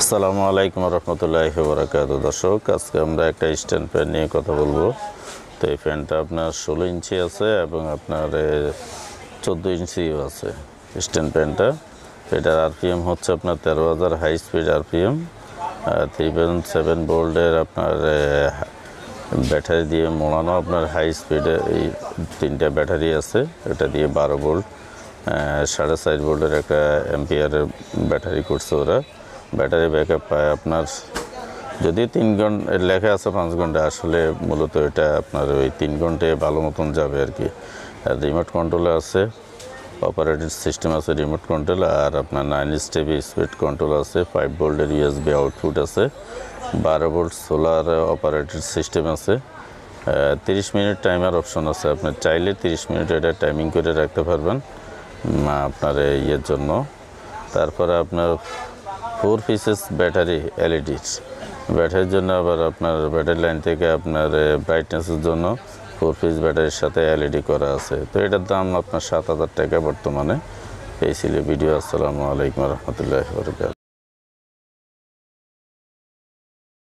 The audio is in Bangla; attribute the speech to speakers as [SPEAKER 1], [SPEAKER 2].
[SPEAKER 1] আসসালামু আলাইকুম রহমতুল্লাহি ওয়া বারাকাতুহু। দর্শক, আজকে আমরা একটা স্ট্যান্ড ফ্যান নিয়ে কথা বলবো। তো এই ফ্যানটা আপনার 16 ইঞ্চি আছে এবং আপনার 14 ইঞ্চিও আছে স্ট্যান্ড ফ্যানটা। এটার আরপিএম হচ্ছে আপনার 13,000 হাই স্পিড আরপিএম, 3.7 ভোল্টের আপনার ব্যাটারি দিয়ে মোড়ানো। আপনার হাই স্পিডে এই তিনটা ব্যাটারি আছে, এটা দিয়ে 12 ভোল্ট 4.5 ভোল্টের একটা অ্যাম্পিয়ারের ব্যাটারি করছে ওরা। ব্যাটারি ব্যাকআপ পায় আপনার, যদি 3 ঘন্টা লেখা আছে 5 ঘন্টা, আসলে মূলত এটা আপনার ওই 3 ঘন্টায় ভালো মতন যাবে আর কি। আর রিমোট কন্ট্রোল আছে, অপারেটিং সিস্টেম আছে রিমোট কন্ট্রোল, আর আপনার 9 স্টেপ স্পিড কন্ট্রোল আছে, 5 ভোল্টের ইউএসবি আউটপুট আছে, 12 ভোল্ট সোলার অপারেটিং সিস্টেম আছে, 30 মিনিট টাইমার অপশন আছে। আপনার চাইলে 30 মিনিট এটা টাইমিং করে রাখতে পারবেন আপনার ইয়ের জন্য। তারপরে আপনার 4 পিসেস ব্যাটারি এলইডির ব্যাটারির জন্য, আবার আপনার ব্যাটারি লাইন থেকে আপনার ব্রাইটনেসের জন্য 4 পিস ব্যাটারির সাথে এলইডি করা আছে। তো এটার দাম আপনার 7,000 টাকা বর্তমানে। এই ছিল ভিডিও। আসসালামু আলাইকুম রহমতুল্লাহি ওয়া বারাকাতুহু।